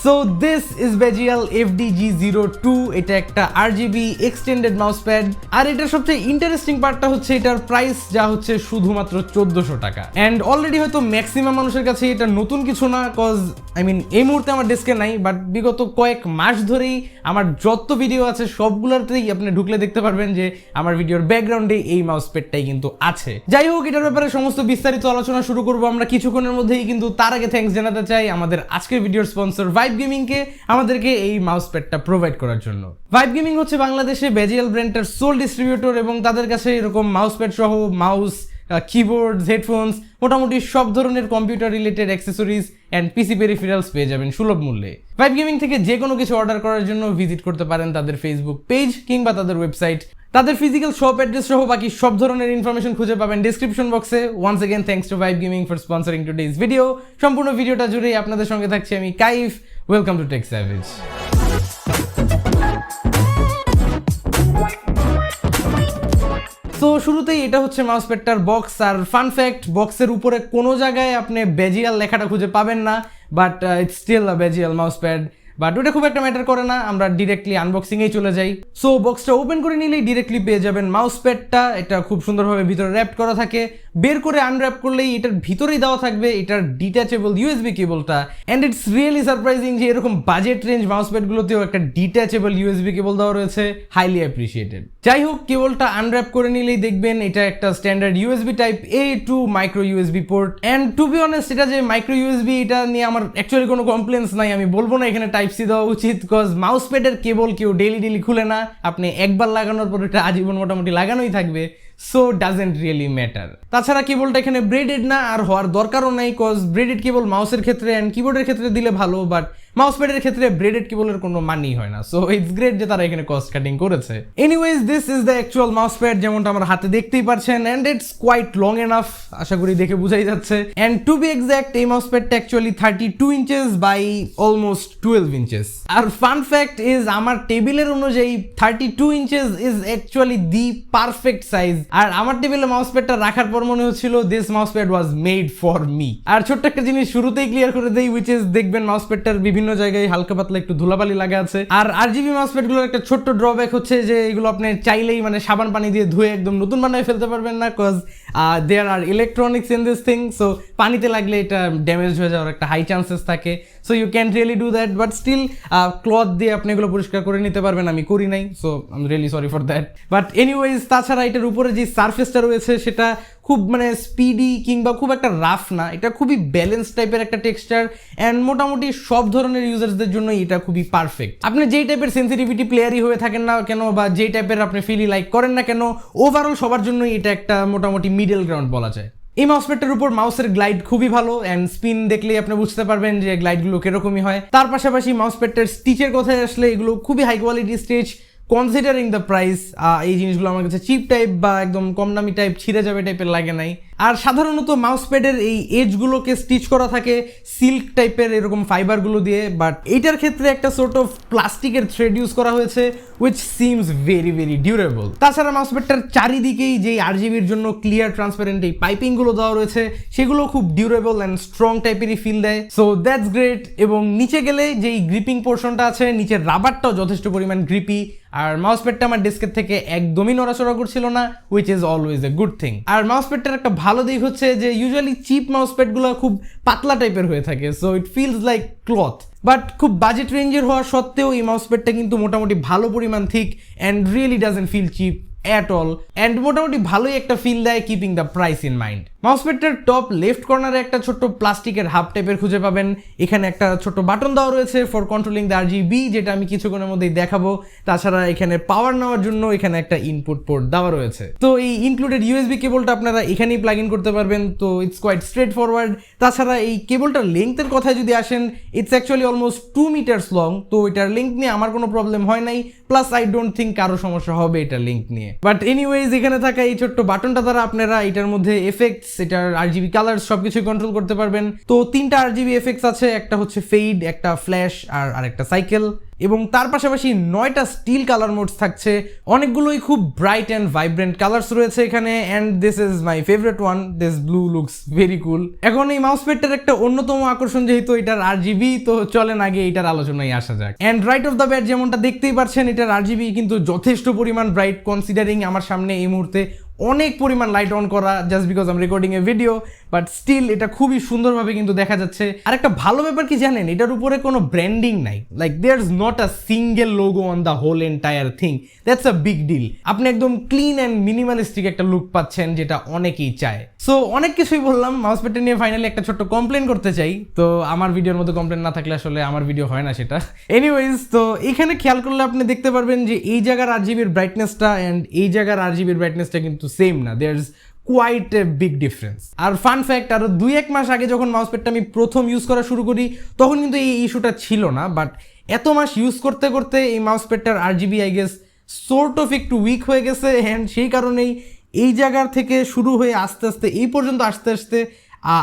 So this is বেজিয়াল FDG02। এটা একটা RGB extended mouse pad, আর এটার সবচেয়ে ইন্টারেস্টিং পার্টটা হচ্ছে এটার প্রাইস যা হচ্ছে শুধুমাত্র 1400 টাকা। অ্যান্ড অলরেডি হয়তো ম্যাক্সিমাম মানুষের কাছে এটা নতুন কিছু না, কজ এই মুহূর্তে আমার ডেস্কে নাই, বাট বিগত কয়েক মাস ধরেই আমার যত ভিডিও আছে সবগুলোতেই আপনি ঢুকলে দেখতে পারবেন যে আমার ভিডিওর ব্যাকগ্রাউন্ডে এই মাউস প্যাডটাই কিন্তু আছে। যাই হোক, এটার ব্যাপারে সমস্ত বিস্তারিত আলোচনা শুরু করবো আমরা কিছুক্ষণের মধ্যেই, কিন্তু তার আগে থ্যাঙ্কস জানাতে চাই আমাদের আজকের ভিডিওর স্পন্সর ভাইব গেমিংকে আমাদেরকে এই মাউস প্যাডটা প্রোভাইড করার জন্য। ভাইব গেমিং হচ্ছে বাংলাদেশে বেজিয়াল ব্র্যান্ডের সোল ডিস্ট্রিবিউটর, এবং তাদের কাছে এরকম মাউস প্যাড সহ মাউস, কিবোর্ড, হেডফোনস, মোটামুটি সব ধরনের computer related accessories and PC peripherals পেয়ে যাবেন সুলভ মূল্যে। ভাইব গেমিং থেকে যে কোনো কিছু অর্ডার করার জন্য ভিজিট করতে পারেন তাদের ফেসবুক পেজ কিংবা তাদের ওয়েবসাইট। তাদের ফিজিক্যাল শপ অ্যাড্রেস সহ বাকি সব ধরনের ইনফরমেশন খুঁজে পাবেন ডেসক্রিপশন বক্সে। Once again thanks to vibe gaming for sponsoring today's video. সম্পূর্ণ ভিডিওটা জুড়েই আপনাদের সঙ্গে থাকছি আমি Kaif. Welcome to tech savage. তো শুরুতেই এটা হচ্ছে মাউস প্যাডটার বক্স, আর ফান ফ্যাক্ট, বক্সের উপরে কোনো জায়গায় আপনি বেজিয়াল লেখাটা খুঁজে পাবেন না, বাট ইটস স্টিল আ বেজিয়াল মাউস প্যাড। বাট ওটা খুব একটা ম্যাটার করে না, আমরা ডিরেক্টলি আনবক্সিংয়েই চলে যাই। সো বক্সটা ওপেন করে নিলেই ডিরেক্টলি পেয়ে যাবেন মাউস প্যাডটা। এটা খুব সুন্দরভাবে ভিতরে র্যাপ করা থাকে, বের করে আনর্যাপ করলেই এটার ভিতরেই দেওয়া থাকবে এটার ডিট্যাচেবল USB কেবলটা। অ্যান্ড ইটস রিয়েলি সারপ্রাইজিং যে এরকম বাজেট রেঞ্জ মাউস প্যাডগুলোতেও একটা ডিট্যাচেবল USB কেবল দেওয়া রয়েছে, হাইলি অ্যাপ্রিসিয়েটেড। যাই হোক, কেবলটা আনর্যাপ করে নিলেই দেখবেন এটা একটা standard USB type A to micro USB port. And to be honest, এটা যে মাইক্রো USB, এটা নিয়ে আমার অ্যাকচুয়ালি কোনো কমপ্লেন্স নাই। আমি বলবো না এখানে টাইপ সি দেওয়া উচিত, বিকজ মাউস প্যাডের কেবল কেউ ডেইলি খুলে না, আপনি একবার লাগানোর পর এটা আজীবন মোটামুটি লাগানোই থাকবে। So doesn't really matter. তাছাড়া কেবলটা এখানে ব্রেডেড না, আর হওয়ার দরকারও নাই, কজ ব্রেডেড কেবল মাউসের ক্ষেত্রে অ্যান্ড কিবোর্ডের ক্ষেত্রে দিলে ভালো, বাট মাউস প্যাডের ক্ষেত্রে ব্রেডেড কেবলের কোনো মানেই হয় না। সো ইটস গ্রেট যে তারা এখানে কস্ট কাটিং করেছে। Anyways, this is the actual mouse pad, যেমনটা আমার হাতে দেখতেই পারছেন, and it's quite long enough, আশা করি দেখে বোঝাই যাচ্ছে। অ্যান্ড টু বি এক্সাক্ট, এই মাউস প্যাডটা actually 32 inches by almost 12 inches. আর ফান ফ্যাক্ট ইজ, আমার টেবিলের অনুযায়ী 32 inches is actually the perfect size. আর আমার টেবিলে মাউস প্যাডটা রাখার পর মনে হচ্ছিল this mouse pad was made for me. আর ছোট্ট একটা জিনিস শুরুতেই ক্লিয়ার করে দেই, উইচ ইজ, দেখবেন মাউস প্যাডটার বিভিন্ন জায়গায় হালকা পাতলা একটু ধুলাবালি লাগা আছে। আর RGB মাউস প্যাডগুলোর একটা ছোট্ট ড্রব্যাক হচ্ছে যে এগুলো আপনি চাইলেই সাবান পানি দিয়ে ধুয়ে একদম নতুন বানায় ফেলতে পারবেন না, cause there are electronics in this thing. So পানিতে লাগলে এটা ড্যামেজ হয়ে যাওয়ার একটা হাই চান্সেস থাকে। So you can really do that, but still cloth দিয়ে আপনি এগুলো পরিষ্কার করে নিতে পারবেন। আমি করি নাই, so I am really sorry for that. But anyways, তাছাড়া এটার উপরে যে সারফেসটা রয়েছে সেটা খুব স্পিডি কিংবা খুব একটা রাফ না, এটা খুবই ব্যালেন্স টাইপের একটা টেক্সচার। অ্যান্ড মোটামুটি সব ধরনের ইউজার্সদের জন্য এটা খুবই পারফেক্ট। আপনি যেই টাইপের সেন্সিটিভিটি প্লেয়ারই হয়ে থাকেন না কেন, বা যেই টাইপের আপনি ফিলি লাইক করেন না কেন, ওভারঅল সবার জন্যই এটা একটা মোটামুটি মিডল গ্রাউন্ড বলা যায়। এই মাউস প্যাডটার উপর মাউসের গ্লাইড খুবই ভালো, অ্যান্ড স্পিন দেখলেই আপনি বুঝতে পারবেন যে গ্লাইডগুলো কিরকমই হয়। তার পাশাপাশি মাউস প্যাডটার স্টিচের কথায় আসলে এগুলো খুবই high quality stitch, considering the price. এই জিনিসগুলো আমার কাছে চিপ টাইপ বা একদম কম দামি টাইপ ছিঁড়ে যাবে টাইপের লাগে নাই। আর সাধারণত মাউস প্যাডের এই এজগুলোকে স্টিচ করা থাকে সিল্ক টাইপের এরকম ফাইবারগুলো দিয়ে, বাট এইটার ক্ষেত্রে একটা সর্ট অফ প্লাস্টিকের থ্রেড ইউজ করা হয়েছে, which seems very very durable. তাছাড়া মাউস প্যাডটার চারিদিকেই যেই RGBর জন্য ক্লিয়ার ট্রান্সপারেন্ট এই পাইপিংগুলো দেওয়া রয়েছে সেগুলো খুব ডিউরেবল অ্যান্ড স্ট্রং টাইপেরই ফিল দেয়। So that's great. এবং নিচে গেলে যেই গ্রিপিং পোর্শনটা আছে, নিচের রাবারটাও যথেষ্ট পরিমাণ গ্রিপি। আর মাউস প্যাডটা আমার ডেস্কের থেকে একদমই নড়াচড়া করছিল না, which is always a good thing. আর মাউস প্যাডটার একটা ভালো দিক হচ্ছে যে ইউজুয়ালি চিপ মাউস প্যাডগুলো খুব পাতলা টাইপের হয়ে থাকে, so it feels like cloth. But খুব বাজেট রেঞ্জের হওয়া সত্ত্বেও এই মাউস প্যাডটা কিন্তু মোটামুটি ভালো পরিমাণ thick and really doesn't feel cheap at all, and মোটামুটি ভালোই একটা ফিল দেয় keeping the price in mind. Mouse প্যাডটার টপ লেফট কর্নারে একটা ছোট্ট প্লাস্টিকের হাফ টাইপের খুঁজে পাবেন। এখানে একটা ছোট্ট বাটন দেওয়া রয়েছে ফর কন্ট্রোলিং দ্য RGB, যেটা আমি কিছুক্ষণের মধ্যেই দেখাবো। তাছাড়া এখানে পাওয়ার নেওয়ার জন্য এখানে একটা ইনপুট পোর্ট দেওয়া রয়েছে। তো এই ইনক্লুডেড USB কেবলটা আপনারা এখানেই প্লাগ ইন করতে পারবেন, তো ইটস কোয়াইট স্ট্রেট ফরওয়ার্ড। তাছাড়া এই কেবলটার লেন্থের কথায় যদি আসেন, it's actually almost 2 metres long. তো এটার লেন্থ নিয়ে আমার কোনো প্রবলেম হয় নাই, প্লাস আই ডোন্ট থিঙ্ক কারো সমস্যা হবে এটার লেন্থ নিয়ে। বাট এনিওয়েজ, এখানে থাকা এই ছোট্ট বাটনটা দ্বারা আপনারা এটার মধ্যে এফেক্টস এফেক্টস, এটার আরজিবি কালার সবকিছু কন্ট্রোল করতে পারবেন। তো 3টা আরজিবি এফেক্টস আছে, একটা হচ্ছে ফেড, একটা ফ্ল্যাশ আর আরেকটা সাইকেল, এবং তার পাশাপাশি 9টা স্টিল কালার মোডস থাকছে। অনেকগুলোই খুব ব্রাইট অ্যান্ড ভাইব্রেন্ট কালার্স রয়েছে এখানে, and this is my favourite one, this blue looks very কুল। এখন এই মাউস প্যাডটার একটা অন্যতম আকর্ষণ যেহেতু এটার আরজিবি, তো চলেন আগে এটার আলোচনায় আসা যাক। And right of the bat যেমনটা দেখতেই পাচ্ছেন, এটার আরজিবি কিন্তু যথেষ্ট পরিমাণ ব্রাইট, কনসিডারিং আমার সামনে এই মুহূর্তে অনেক পরিমাণ লাইট অন করা just because I am recording a video, but still এটা খুবই সুন্দরভাবে কিন্তু দেখা যাচ্ছে। আর একটা ভালো ব্যাপার কি জানেন, এটার উপরে কোনো ব্র্যান্ডিং নাই, like there is not a single logo on the whole entire thing, that's a big deal. আপনি একদম ক্লিন অ্যান্ড মিনিমালিস্টিক একটা লুক পাচ্ছেন, যেটা অনেকেই চায়। সো অনেক কিছুই বললাম, মাউস প্যাডটা নিয়ে ফাইনালি একটা ছোট্ট কমপ্লেন করতে চাই। তো আমার ভিডিওর মধ্যে কমপ্লেন না থাকলে আসলে আমার ভিডিও হয় না সেটা। এনিওয়েজ, তো এখানে খেয়াল করলে আপনি দেখতে পারবেন যে এই জায়গার আরজিবির ব্রাইটনেসটা অ্যান্ড এই জায়গার আরজিবির ব্রাইটনেসটা কিন্তু সেম না, there is quite a big difference. আর ফান ফ্যাক্ট, আরো 2-1 মাস আগে যখন মাউস প্যাডটা আমি প্রথম ইউজ করা শুরু করি, তখন কিন্তু এই ইস্যুটা ছিল না, বাট এত মাস ইউজ করতে করতে এই মাউস প্যাডটার RGB I guess sort of একটু উইক হয়ে গেছে, অ্যান্ড সেই কারণেই এই জায়গার থেকে শুরু হয়ে আস্তে আস্তে এই পর্যন্ত আসতে আসতে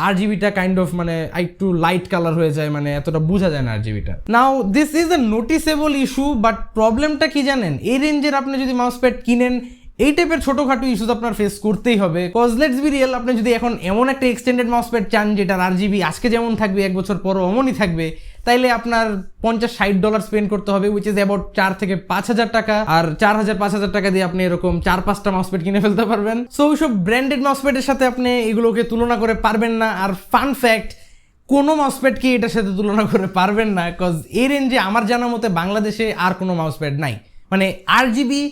আরজিবিটা কাইন্ড অফ মানে একটু লাইট কালার হয়ে যায়, মানে এতটা বোঝা যায় না আরজিবিটা। Now this is a noticeable issue, but প্রবলেমটা কি জানেন, এই রেঞ্জের আপনি যদি মাউস প্যাড কিনেন, এই টাইপের ছোটোখাটো ইস্যুস আপনার ফেস করতেই হবে। কজ লেটস বি রিয়েল, আপনি যদি এখন এমন একটা এক্সটেন্ডেড মাউস প্যাড চান যেটার আরজিবি আজকে যেমন থাকবে 1 বছর পরও অমনই থাকবে, তাইলে আপনার $50-60 স্পেন্ড করতে হবে, উইচ ইজ অ্যাবাউট 4 থেকে 5,000 টাকা। আর 4,000-5,000 টাকা দিয়ে আপনি এরকম 4-5টা মাউস প্যাড কিনে ফেলতে পারবেন। সো ওইসব ব্র্যান্ডেড মাউস প্যাডের সাথে আপনি এগুলোকে তুলনা করে পারবেন না। আর ফান ফ্যাক্ট, কোনো মাউস প্যাডকে এটার সাথে তুলনা করে পারবেন না, কজ এই রেঞ্জে আমার জানা মতে বাংলাদেশে আর কোনো মাউস প্যাড নাই, মানে আরজিবি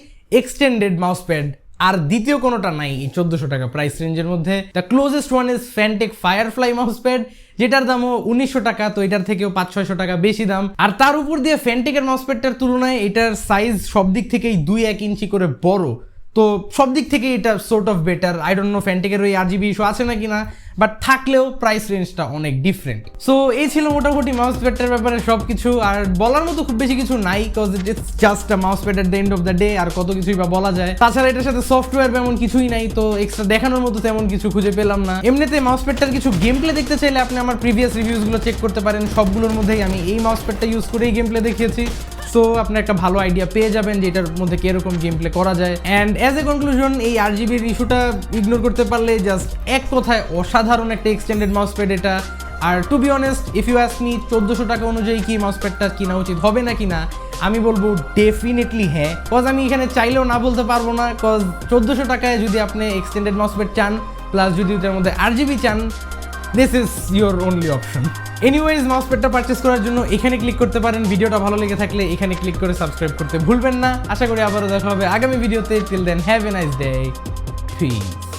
এক্সটেন্ডেড মাউস প্যাড আর দ্বিতীয় কোনোটা নাই এই 1400 টাকা প্রাইস রেঞ্জের মধ্যে। The closest one is ফ্যানটেক firefly mouse pad, যেটার দামও 1900 টাকা, তো এটার থেকেও 500-600 টাকা বেশি দাম। আর তার উপর দিয়ে ফ্যানটেকের মাউস প্যাডটার তুলনায় এটার সাইজ সব দিক থেকেই 2-1 ইঞ্চি করে বড়, তো সব দিক থেকে এটা sort of better. I don't know ফ্যানটেকের ওই আরজিবি ইস্যু আছে নাকি না, বাট থাকলেও প্রাইস রেঞ্জটা অনেক ডিফারেন্ট। সো এই ছিল মোটামুটি মাউস প্যাডটার ব্যাপারে সব কিছু। আর বলার মতো খুব বেশি কিছু নাই, cause it's just a mouse pad at the end of the day, আর কত কিছুই বা বলা যায়। তাছাড়া এটার সাথে সফটওয়্যার এমন কিছুই নাই, তো এক্সট্রা দেখানোর মতো তেমন কিছু খুঁজে পেলাম না। এমনিতে মাউস প্যাডটার কিছু গেম প্লে দেখতে চাইলে আপনি আমার প্রিভিয়াস রিভিউসগুলো চেক করতে পারেন, সবগুলোর মধ্যেই আমি এই মাউস প্যাডটা ইউজ করেই গেম প্লে দেখিয়েছি। সো আপনি একটা ভালো আইডিয়া পেয়ে যাবেন যে এটার মধ্যে কিরকম গেম প্লে করা যায়। অ্যান্ড অ্যাজ এ কনক্লুশন, এই আরজিবির ইস্যুটা ইগনোর করতে পারলে জাস্ট এক কথায় অসাধারণ একটা এক্সটেন্ডেড মাউস প্যাড এটা। আর to be honest, if you ask me 1400 টাকা অনুযায়ী কি মাউস প্যাডটা কিনা উচিত হবে নাকি না, আমি বলবো ডেফিনেটলি হ্যাঁ, কজ আমি এখানে চাইলেও না বলতে পারবো না। কজ 1400 টাকায় যদি আপনি এক্সটেন্ডেড মাউস প্যাড চান, প্লাস যদি ওটার মধ্যে আরজিবি চান, this is your only option. Anyways, mouse প্যাডটা পারচেস করার জন্য এখানে ক্লিক করতে পারেন। ভিডিওটা ভালো লেগে থাকলে এখানে ক্লিক করে সাবস্ক্রাইব করতে ভুলবেন না। আশা করি আবারও দেখা হবে আগামী ভিডিওতে। Till then, have a nice day, piece.